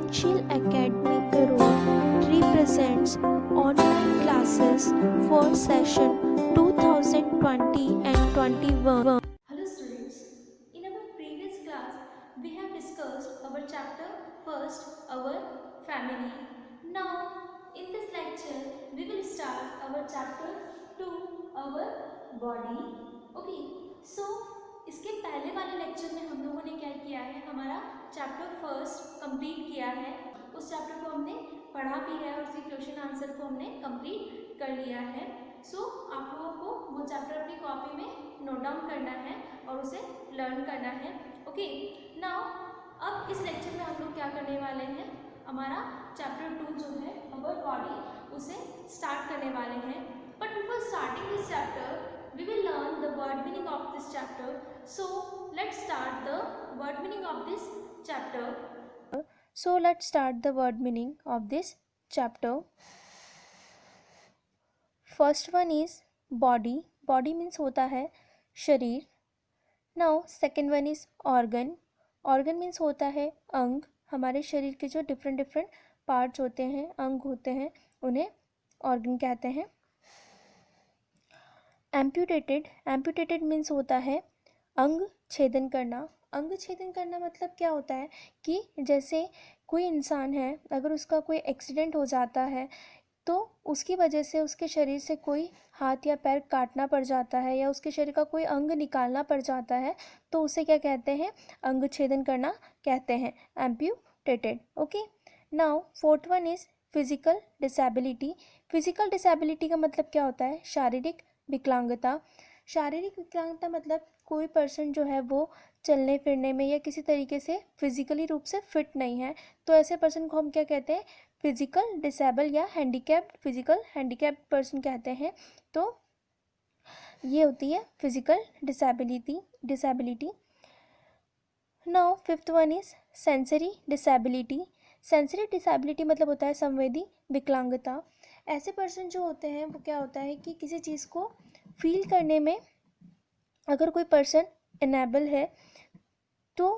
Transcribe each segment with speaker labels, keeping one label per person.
Speaker 1: Anshil Academy Karur represents online classes for session 2020 and 21.
Speaker 2: Hello students, in our previous class we have discussed our chapter first, our family. Now in this lecture we will start our chapter 2, our body. Okay, so इसके पहले वाले lecture में हम लोगों ने क्या किया है, हमारा चैप्टर फर्स्ट कंप्लीट किया है। उस चैप्टर को हमने पढ़ा भी है और उसके क्वेश्चन आंसर को हमने कंप्लीट कर लिया है। सो आप लोगों को वो चैप्टर अपनी कॉपी में नोट डाउन करना है और उसे लर्न करना है। ओके, नाउ अब इस लेक्चर में हम लोग क्या करने वाले हैं, हमारा चैप्टर 2 जो है अवर बॉडी, उसे स्टार्ट करने वाले हैं। But before starting this chapter we will learn the word meaning of this chapter. So let's start the word meaning of this chapter.
Speaker 1: So let's start the word meaning of this chapter. First one is body. Body means होता है शरीर. Now second one is organ. Organ means होता है अंग. हमारे शरीर के जो different parts होते हैं, अंग होते हैं, उन्हें organ कहते हैं. एम्प्यूटेटेड मीन्स होता है अंग छेदन करना. अंग छेदन करना मतलब क्या होता है कि जैसे कोई इंसान है, अगर उसका कोई एक्सीडेंट हो जाता है तो उसकी वजह से उसके शरीर से कोई हाथ या पैर काटना पड़ जाता है या उसके शरीर का कोई अंग निकालना पड़ जाता है, तो उसे क्या कहते हैं, अंग छेदन करना कहते हैं, amputated. Okay, now fourth one is physical disability. Physical disability का मतलब क्या होता है, शारीरिक विकलांगता. शारीरिक विकलांगता मतलब कोई पर्सन जो है वो चलने फिरने में या किसी तरीके से फिजिकली रूप से फिट नहीं है, तो ऐसे पर्सन को हम क्या कहते हैं, फिजिकल डिसेबल या हैंडीकैप्ड, फिजिकल हैंडीकैप्ड पर्सन कहते हैं. तो ये होती है physical disability. Now fifth one is sensory disability. Sensory disability मतलब होता है संवेदी विकलांगता. ऐसे पर्सन जो होते हैं वो क्या होता है कि किसी चीज़ को फील करने में अगर कोई पर्सन इनेबल है तो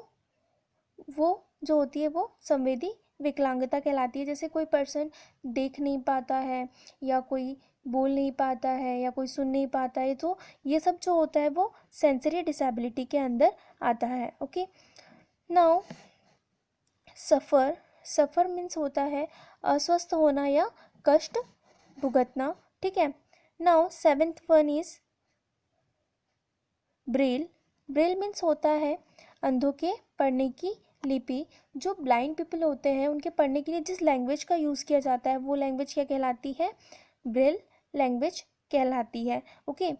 Speaker 1: वो जो होती है वो संवेदी विकलांगता कहलाती है. जैसे कोई पर्सन देख नहीं पाता है या कोई बोल नहीं पाता है या कोई सुन नहीं पाता है, तो ये सब जो होता है वो सेंसरी डिसेबिलिटी के अंदर आता है. ओके, नाउ सफ़र मीन्स होता है अस्वस्थ होना या कष्ट भुगतना. ठीक है, now seventh one is Braille. Braille means होता है अंधों के पढ़ने की लिपि. जो ब्लाइंड पीपल होते हैं उनके पढ़ने के लिए जिस लैंग्वेज का यूज़ किया जाता है वो लैंग्वेज क्या कहलाती है, ब्रेल लैंग्वेज कहलाती है. Okay,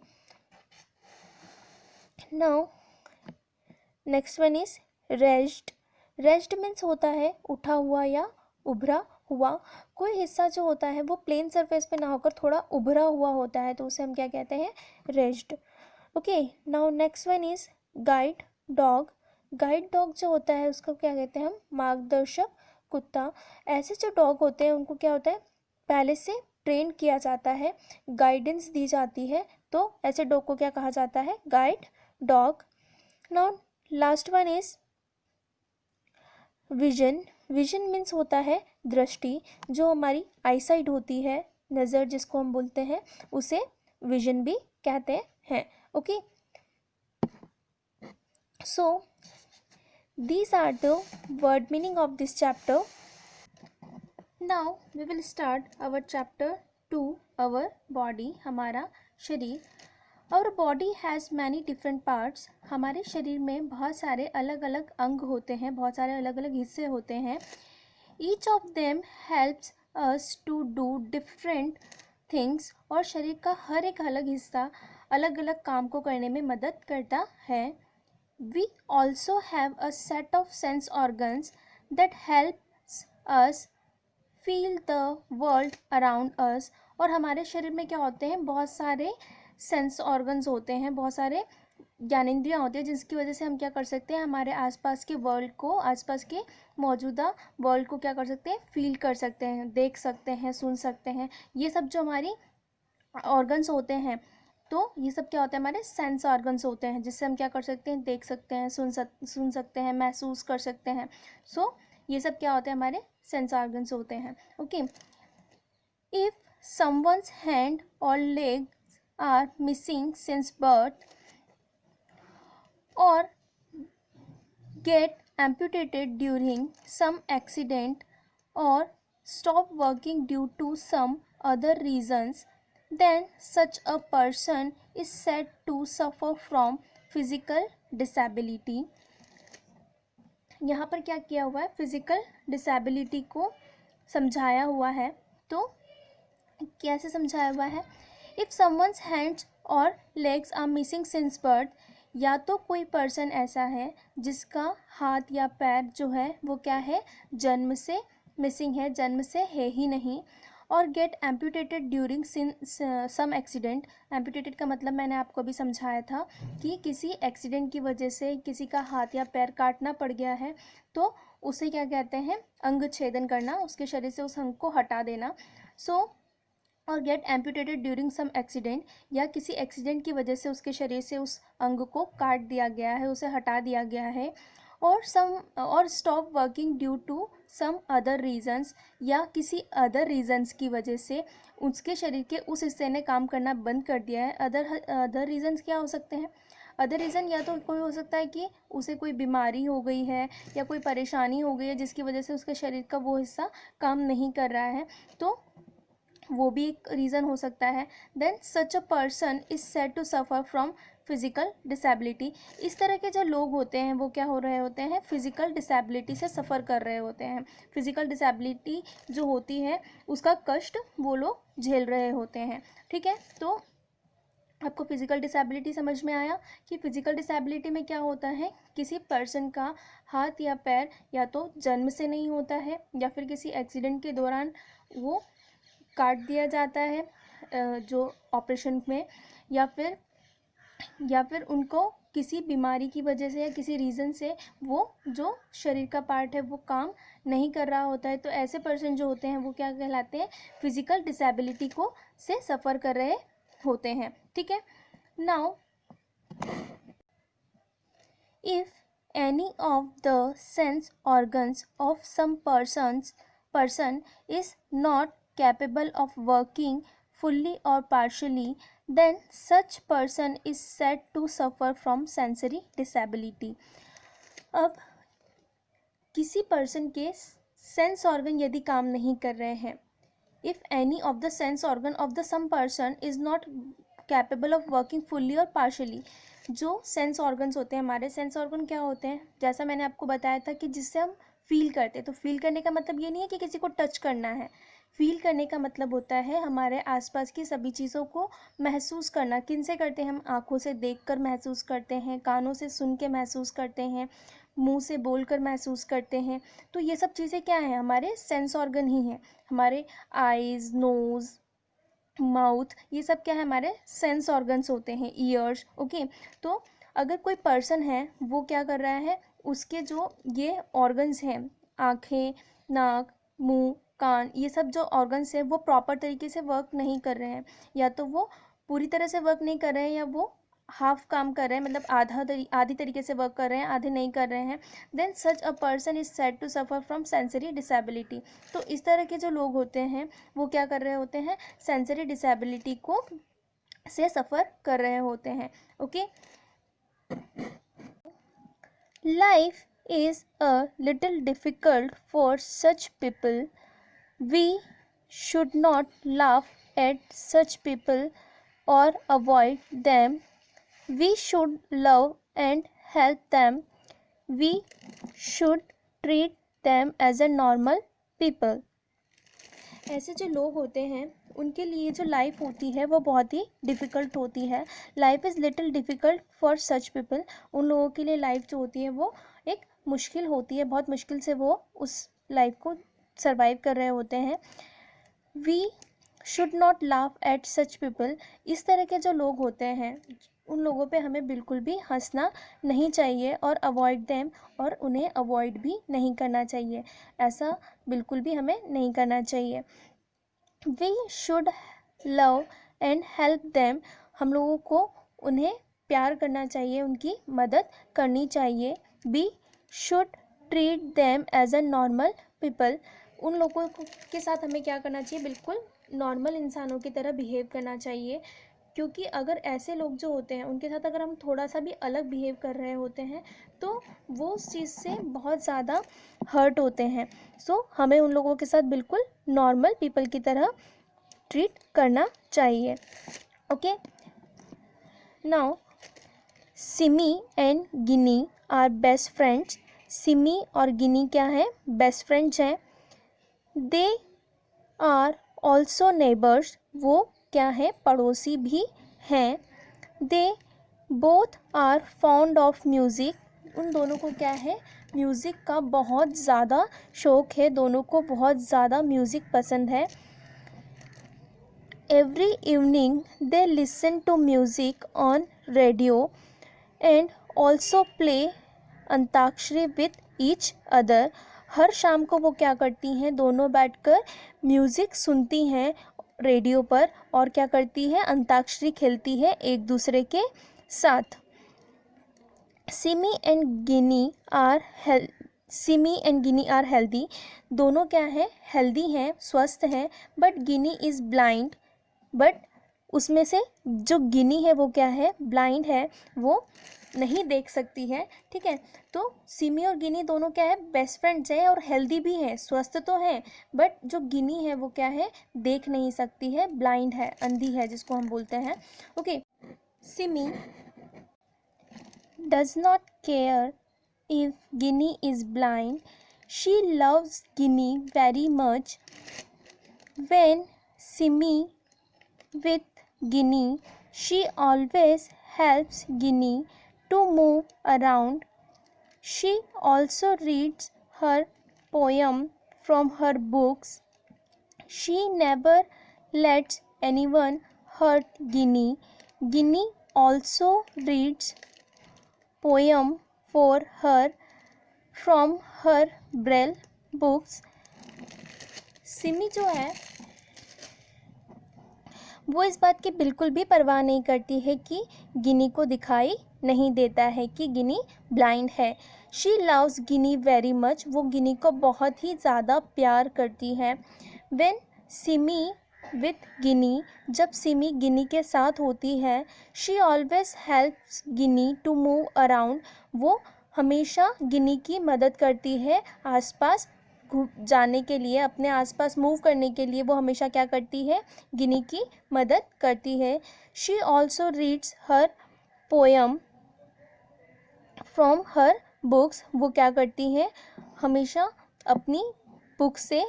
Speaker 1: now next one is raised. Rest means होता है उठा हुआ या उभरा हुआ. कोई हिस्सा जो होता है वो प्लेन सरफेस पे ना होकर थोड़ा उभरा हुआ होता है, तो उसे हम क्या कहते हैं, raised. Okay, now next one is guide dog. Guide dog जो होता है उसको क्या कहते हैं हम, मार्गदर्शक कुत्ता. ऐसे जो डॉग होते हैं उनको क्या होता है, पहले से ट्रेन किया जाता है, गाइडेंस दी जाती है, तो ऐसे डॉग को क्या कहा जाता है, guide dog. Now last one is vision. Vision means होता है दृष्टि. जो हमारी आईसाइट होती है, नज़र जिसको हम बोलते हैं, उसे विजन भी कहते हैं. Okay, so these are the word meaning of this chapter. Now we will start our chapter 2, our body, हमारा शरीर. और body has many different parts. हमारे शरीर में बहुत सारे अलग अलग अंग होते हैं, बहुत सारे अलग अलग हिस्से होते हैं. Each of them helps us to do different things. और शरीर का हर एक अलग हिस्सा अलग अलग काम को करने में मदद करता है. We also have a set of sense organs that helps us feel the world around us. और हमारे शरीर में क्या होते हैं, बहुत सारे सेंस ऑर्गन्स होते हैं, बहुत सारे ज्ञानेंद्रियाँ होती है, जिसकी वजह से हम क्या कर सकते हैं, हमारे आसपास के वर्ल्ड को, आसपास के मौजूदा वर्ल्ड को क्या कर सकते हैं, फील कर सकते हैं, देख सकते हैं, सुन सकते हैं. ये सब जो हमारी ऑर्गन्स होते हैं, तो ये सब क्या होता है, हमारे सेंस ऑर्गन्स होते हैं, जिससे हम क्या कर सकते हैं, देख सकते हैं, सुन सकते हैं, महसूस कर सकते हैं. सो ये सब क्या होते हैं, हमारे सेंस ऑर्गन्स होते हैं। ओके, इफ समवन्स हैंड और legs are missing since birth और get amputated during some accident or stop working due to some other reasons, then such a person is said to suffer from physical disability. यहाँ पर क्या किया हुआ है, physical disability को समझाया हुआ है। तो कैसे समझाया हुआ है, इफ़ समवन्स हैंड्स और legs are missing since birth, या तो कोई पर्सन ऐसा है जिसका हाथ या पैर जो है वो क्या है, जन्म से मिसिंग है, जन्म से है ही नहीं, और गेट एम्पूटेटेड ड्यूरिंग सम एक्सीडेंट। एम्पूटेटेड का मतलब मैंने आपको अभी समझाया था कि किसी एक्सीडेंट की वजह से किसी का हाथ या पैर काटना पड़ गया है, तो उसे क्या कहते हैं, अंग छेदन करना, उसके शरीर से उस अंग को हटा देना। और गेट एम्पूटेटेड ड्यूरिंग सम एक्सीडेंट, या किसी एक्सीडेंट की वजह से उसके शरीर से उस अंग को काट दिया गया है, उसे हटा दिया गया है। और stop working due to some other reasons, या किसी अदर रीजंस की वजह से उसके शरीर के उस हिस्से ने काम करना बंद कर दिया है। अदर रीजंस क्या हो सकते हैं, अदर रीज़न या तो कोई हो सकता है कि उसे कोई बीमारी हो गई है या कोई परेशानी हो गई है जिसकी वजह से उसके शरीर का वो हिस्सा काम नहीं कर रहा है, तो वो भी एक रीज़न हो सकता है। Then such a person is said to suffer from physical disability. इस तरह के जो लोग होते हैं वो क्या हो रहे होते हैं, फिज़िकल डिसेबिलिटी से सफ़र कर रहे होते हैं। फिज़िकल डिसेबिलिटी जो होती है उसका कष्ट वो लोग झेल रहे होते हैं। ठीक है, तो आपको फिज़िकल डिसेबिलिटी समझ में आया कि फिज़िकल डिसेबिलिटी में क्या होता है, किसी पर्सन का हाथ या पैर या तो जन्म से नहीं होता है या फिर किसी एक्सीडेंट के दौरान वो काट दिया जाता है जो ऑपरेशन में, या फिर उनको किसी बीमारी की वजह से या किसी रीज़न से वो जो शरीर का पार्ट है वो काम नहीं कर रहा होता है। तो ऐसे पर्सन जो होते हैं वो क्या कहलाते हैं, फिज़िकल डिसेबिलिटी को से सफ़र कर रहे होते हैं। ठीक है, now if any of the sense organs of some person is not capable of working fully or partially, then such person is said to suffer from sensory disability. अब किसी पर्सन के सेंस ऑर्गन यदि काम नहीं कर रहे हैं, if any of the sense organ of the some person is not capable of working fully और पार्शली। जो सेंस ऑर्गन्स होते हैं, हमारे सेंस ऑर्गन क्या होते हैं, जैसा मैंने आपको बताया था कि जिससे हम फील करते हैं। तो फील करने का मतलब ये नहीं है कि किसी को टच करना है, फील करने का मतलब होता है हमारे आसपास की सभी चीज़ों को महसूस करना। किन से करते हैं हम, आँखों से देखकर महसूस करते हैं, कानों से सुन के महसूस करते हैं, मुंह से बोलकर महसूस करते हैं। तो ये सब चीज़ें क्या हैं, हमारे सेंस ऑर्गन ही हैं। हमारे आइज़, नोज़, माउथ, ये सब क्या है, हमारे सेंस ऑर्गन्स होते हैं, ईयर्स। ओके, तो अगर कोई पर्सन है वो क्या कर रहा है, उसके जो ये ऑर्गन्स हैं, आँखें, नाक, मुंह, कान, ये सब जो ऑर्गन्स हैं वो प्रॉपर तरीके से वर्क नहीं कर रहे हैं, या तो वो पूरी तरह से वर्क नहीं कर रहे हैं या वो हाफ काम कर रहे हैं, मतलब आधी तरीके से वर्क कर रहे हैं, आधे नहीं कर रहे हैं। Then such a person is said to suffer from sensory disability. तो इस तरह के जो लोग होते हैं वो क्या कर रहे होते हैं, सेंसरी डिसेबिलिटी को से सफ़र कर रहे होते हैं। Okay, life is a little difficult for such people. We should not laugh at such people or avoid them. We should love and help them. We should treat them as a normal people. ऐसे जो लोग होते हैं उनके लिए जो life होती है वो बहुत ही डिफ़िकल्ट होती है। Life is little difficult for such people. उन लोगों के लिए लाइफ जो होती है वो एक मुश्किल होती है, बहुत मुश्किल से वो उस लाइफ को सर्वाइव कर रहे होते हैं। We should not laugh at such people. इस तरह के जो लोग होते हैं उन लोगों पे हमें बिल्कुल भी हंसना नहीं चाहिए, और अवॉइड देम, और उन्हें अवॉइड भी नहीं करना चाहिए, ऐसा बिल्कुल भी हमें नहीं करना चाहिए। We should love and help them. हम लोगों को उन्हें प्यार करना चाहिए, उनकी मदद करनी चाहिए। We should treat them as a normal people. उन लोगों के साथ हमें क्या करना चाहिए, बिल्कुल नॉर्मल इंसानों की तरह बिहेव करना चाहिए। क्योंकि अगर ऐसे लोग जो होते हैं उनके साथ अगर हम थोड़ा सा भी अलग बिहेव कर रहे होते हैं तो वो उस चीज़ से बहुत ज़्यादा हर्ट होते हैं। सो हमें उन लोगों के साथ बिल्कुल नॉर्मल पीपल की तरह ट्रीट करना चाहिए। Okay, now Simi and Gini are best friends. Simi और गिनी क्या है, बेस्ट फ्रेंड्स हैं। दे आर ऑल्सो नेबर्स, वो क्या है, पड़ोसी भी हैं। They both are fond of music, उन दोनों को क्या है, म्यूज़िक का बहुत ज़्यादा शौक़ है, दोनों को बहुत ज़्यादा म्यूज़िक पसंद है। Every evening they listen to music on radio and also play antakshari with each other. हर शाम को वो क्या करती हैं, दोनों बैठकर म्यूज़िक सुनती हैं रेडियो पर और क्या करती है, अंताक्षरी खेलती है एक दूसरे के साथ। Simi and Gini are healthy, दोनों क्या है, हेल्दी हैं, स्वस्थ हैं। But Gini is blind, but उसमें से जो गिनी है वो क्या है, ब्लाइंड है, वो नहीं देख सकती है। ठीक है, तो सिमी और गिनी दोनों क्या है, बेस्ट फ्रेंड्स हैं और हेल्दी भी हैं, स्वस्थ तो हैं। बट जो गिनी है वो क्या है, देख नहीं सकती है, ब्लाइंड है, अंधी है जिसको हम बोलते हैं। Okay, Simi does not care if Guinea is blind, she loves Guinea very much. When Simi with Ginny, she always helps Ginny to move around. She also reads her poem from her books. She never lets anyone hurt Ginny. Ginny also reads poem for her from her Braille books. Simi जो है वो इस बात की बिल्कुल भी परवाह नहीं करती है कि गिनी को दिखाई नहीं देता है कि गिनी ब्लाइंड है। She loves Guinea very much, वो गिनी को बहुत ही ज़्यादा प्यार करती है। व्हेन सिमी विथ गिनी, जब सिमी गिनी के साथ होती है, she always helps Gini to move around, वो हमेशा गिनी की मदद करती है आसपास जाने के लिए, अपने आसपास मूव करने के लिए वो हमेशा क्या करती है, गिनी की मदद करती है। She also reads her poem from her books, वो क्या करती है, हमेशा अपनी बुक से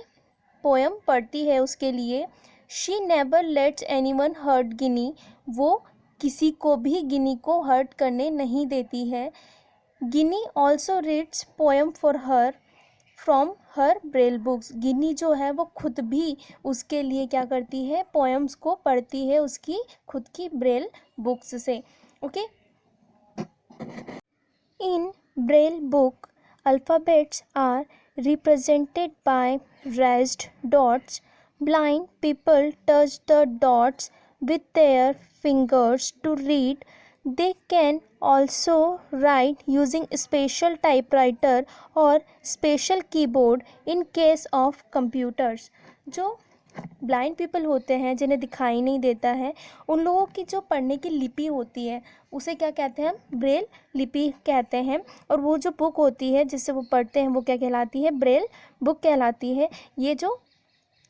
Speaker 1: पोएम पढ़ती है उसके लिए। She never lets anyone hurt Ginny, वो किसी को भी गिनी को हर्ट करने नहीं देती है। Ginny also reads poem for her from her braille books, Ginny जो है वो खुद भी उसके लिए क्या करती है, पोएम्स को पढ़ती है उसकी खुद की ब्रेल बुक्स से। Okay, in braille book alphabets are represented by raised dots. Blind people touch the dots with their fingers to read. They can also write using special typewriter or special keyboard in case of computers. जो blind people होते हैं जिन्हें दिखाई नहीं देता है, उन लोगों की जो पढ़ने की लिपि होती है उसे क्या कहते हैं, ब्रेल लिपि कहते हैं। और वो जो बुक होती है जिससे वो पढ़ते हैं वो क्या कहलाती है, ब्रेल बुक कहलाती है। ये जो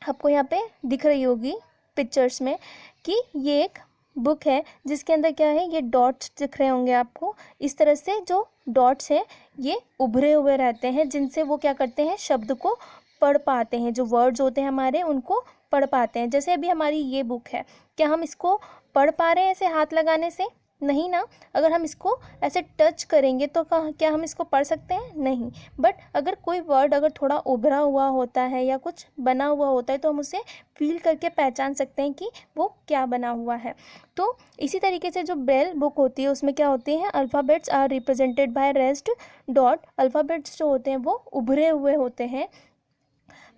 Speaker 1: आपको यहाँ पे दिख रही होगी पिक्चर्स में कि ये एक बुक है जिसके अंदर क्या है, ये डॉट्स दिख रहे होंगे आपको। इस तरह से जो डॉट्स हैं ये उभरे हुए रहते हैं जिनसे वो क्या करते हैं, शब्द को पढ़ पाते हैं, जो वर्ड्स होते हैं हमारे उनको पढ़ पाते हैं। जैसे अभी हमारी ये बुक है, क्या हम इसको पढ़ पा रहे हैं ऐसे हाथ लगाने से, नहीं ना। अगर हम इसको ऐसे टच करेंगे तो क्या हम इसको पढ़ सकते हैं, नहीं। बट अगर कोई वर्ड अगर थोड़ा उभरा हुआ होता है या कुछ बना हुआ होता है तो हम उसे फील करके पहचान सकते हैं कि वो क्या बना हुआ है। तो इसी तरीके से जो ब्रेल बुक होती है उसमें क्या होती है, alphabets are represented by raised dot. Alphabets जो होते हैं वो उभरे हुए होते हैं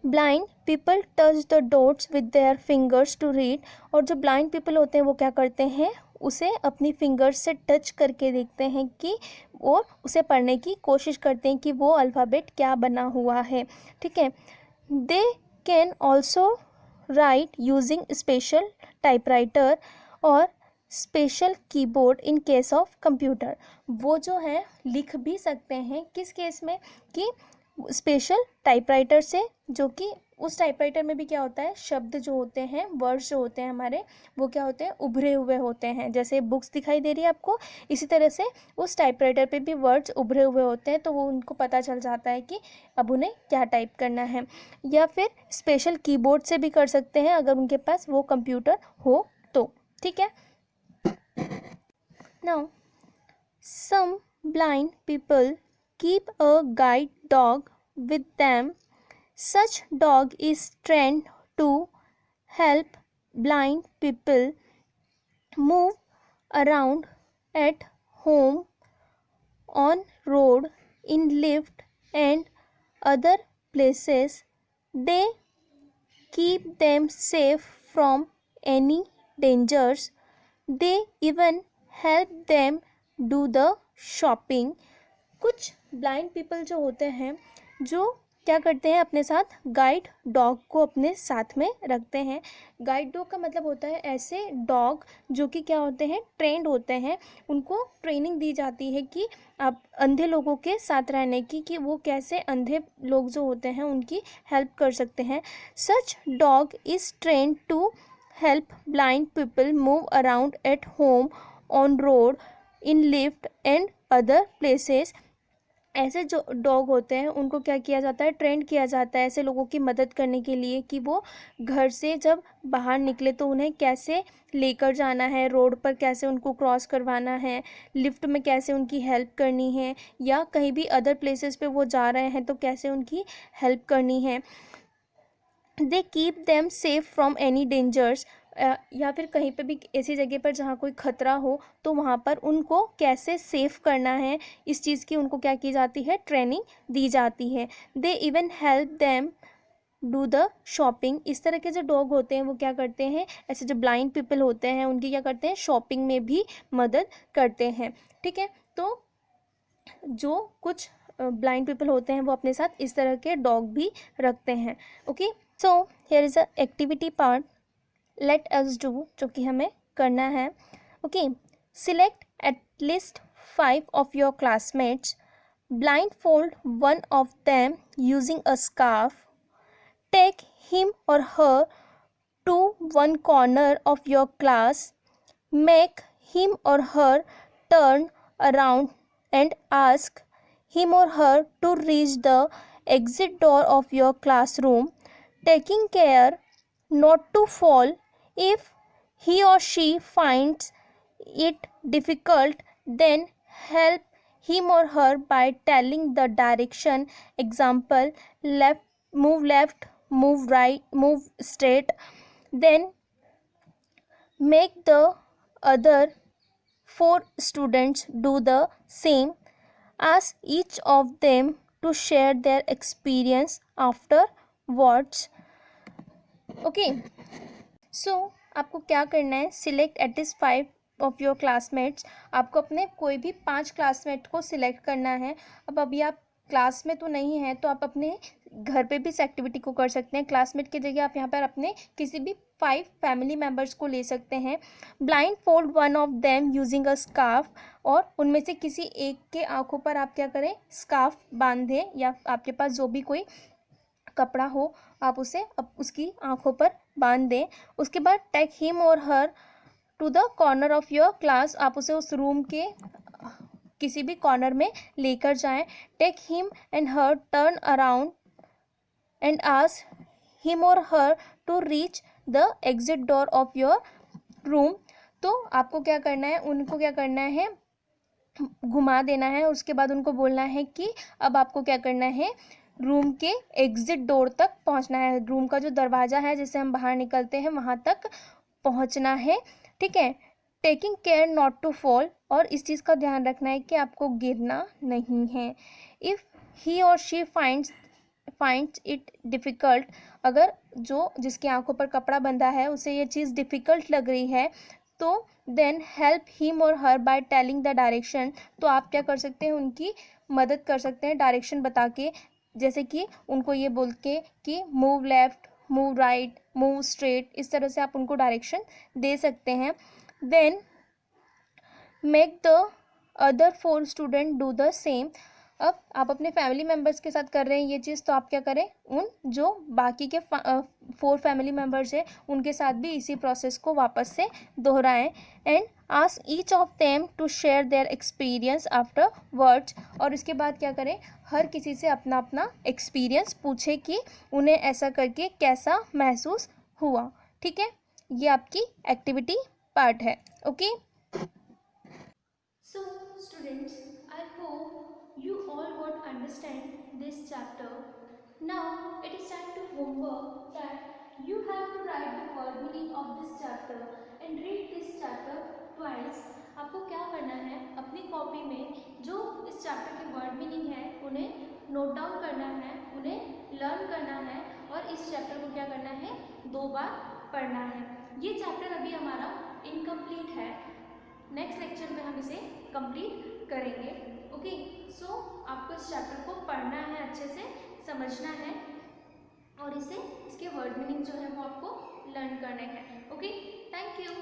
Speaker 1: blind people touch the dots with their fingers to read, और जो ब्लाइंड पीपल होते हैं वो क्या करते हैं, उसे अपनी फिंगर्स से टच करके देखते हैं कि, और उसे पढ़ने की कोशिश करते हैं कि वो अल्फ़ाबेट क्या बना हुआ है, ठीक है। They can also write using special typewriter और special keyboard in case of computer. वो जो है लिख भी सकते हैं, किस केस में, कि स्पेशल टाइपराइटर से, जो कि उस टाइपराइटर में भी क्या होता है, शब्द जो होते हैं, वर्ड्स जो होते हैं हमारे, वो क्या होते हैं, उभरे हुए होते हैं। जैसे बुक्स दिखाई दे रही है आपको, इसी तरह से उस टाइपराइटर पे भी वर्ड्स उभरे हुए होते हैं, तो वो उनको पता चल जाता है कि अब उन्हें क्या टाइप करना है। या फिर स्पेशल कीबोर्ड से भी कर सकते हैं अगर उनके पास वो कंप्यूटर हो तो, ठीक है। Now some blind people keep a guide dog with them. Such dog is trained to help blind people move around at home, on road, in lift and other places. They keep them safe from any dangers. They even help them do the shopping. कुछ blind people जो होते हैं, जो क्या करते हैं, अपने साथ गाइड डॉग को अपने साथ में रखते हैं। गाइड डॉग का मतलब होता है ऐसे डॉग जो कि क्या होते हैं, ट्रेंड होते हैं, उनको ट्रेनिंग दी जाती है कि आप अंधे लोगों के साथ रहने की, कि वो कैसे अंधे लोग जो होते हैं उनकी हेल्प कर सकते हैं। Such dog is trained to help blind people move around at home, on road, in lift and other places. ऐसे जो डॉग होते हैं उनको क्या किया जाता है, ट्रेंड किया जाता है ऐसे लोगों की मदद करने के लिए, कि वो घर से जब बाहर निकले तो उन्हें कैसे लेकर जाना है, रोड पर कैसे उनको क्रॉस करवाना है, लिफ्ट में कैसे उनकी हेल्प करनी है, या कहीं भी अदर प्लेसेस पे वो जा रहे हैं तो कैसे उनकी हेल्प करनी है। They keep them safe from any dangers, या फिर कहीं पे भी ऐसी जगह पर जहाँ कोई खतरा हो तो वहाँ पर उनको कैसे सेफ करना है, इस चीज़ की उनको क्या की जाती है, ट्रेनिंग दी जाती है। They even help them do the shopping. इस तरह के जो डॉग होते हैं वो क्या करते हैं, ऐसे जो ब्लाइंड पीपल होते हैं उनकी क्या करते हैं, शॉपिंग में भी मदद करते हैं, ठीक है। तो जो कुछ ब्लाइंड पीपल होते हैं वो अपने साथ इस तरह के डॉग भी रखते हैं, okay. So here is a activity part, let us do, जो कि हमें करना है, okay. Select at least 5 of your classmates, blindfold one of them using a scarf, take him or her to one corner of your class, make him or her turn around and ask him or her to reach the exit door of your classroom, taking care not to fall. If he or she finds it difficult, then help him or her by telling the direction. Example: left, move right, move straight. Then make the other 4 students do the same. Ask each of them to share their experience afterwards. Okay, so आपको क्या करना है, select at least 5 of your classmates. आपको अपने कोई भी 5 classmate को select करना है। अब अभी आप क्लास में तो नहीं हैं, तो आप अपने घर पे भी इस एक्टिविटी को कर सकते हैं। क्लासमेट की जगह आप यहाँ पर अपने किसी भी 5 फैमिली मेम्बर्स को ले सकते हैं। Blind fold one of them using a scarf, और उनमें से किसी एक के आंखों पर आप क्या करें, स्कार्फ बांधें, या आपके पास जो भी कोई कपड़ा हो आप उसे उसकी आंखों पर बांध दें। उसके बाद take him or her to the corner of your class, आप उसे उस रूम के किसी भी कॉर्नर में लेकर जाएं। Take him and her turn around and ask him or her to reach the exit door of your room. तो आपको क्या करना है, उनको क्या करना है, घुमा देना है। उसके बाद उनको बोलना है कि अब आपको क्या करना है, रूम के एग्जिट डोर तक पहुंचना है। रूम का जो दरवाज़ा है जिससे हम बाहर निकलते हैं वहां तक पहुंचना है, ठीक है। Taking care not to fall, और इस चीज़ का ध्यान रखना है कि आपको गिरना नहीं है। इफ़ ही और शी फाइंड्स इट डिफ़िकल्ट, अगर जो जिसकी आंखों पर कपड़ा बंधा है उसे ये चीज़ डिफ़िकल्ट लग रही है, तो then help him or her by telling the direction, तो आप क्या कर सकते हैं, उनकी मदद कर सकते हैं डायरेक्शन बता के, जैसे कि उनको ये बोल के कि move left, move right, move straight, इस तरह से आप उनको डायरेक्शन दे सकते हैं. Then make the other 4 student do the same. अब आप अपने फैमिली मेम्बर्स के साथ कर रहे हैं ये चीज़, तो आप क्या करें, उन जो बाकी के 4 फैमिली मेम्बर्स हैं उनके साथ भी इसी प्रोसेस को वापस से दोहराएं. And ask each of them to share their experience afterwards, और इसके बाद क्या करें, हर किसी से अपना अपना एक्सपीरियंस पूछे कि उन्हें ऐसा करके कैसा महसूस हुआ. ठीक है, ये आपकी एक्टिविटी पार्ट है. Okay.
Speaker 2: So, students, I hope you all got understand this chapter. Now, it is time to homework that you have to write the word meaning of this chapter and read this chapter twice. आपको क्या करना है, अपनी copy में जो इस chapter के word meaning है उन्हें नोट डाउन करना है, उन्हें लर्न करना है और इस चैप्टर को क्या करना है, 2 बार पढ़ना है. ये चैप्टर अभी हमारा इनकम्प्लीट है, नेक्स्ट लेक्चर में हम इसे कंप्लीट करेंगे. ओके, सो आपको इस चैप्टर को पढ़ना है, अच्छे से समझना है और इसके वर्ड मीनिंग जो है वो आपको लर्न करने हैं. Okay, thank you.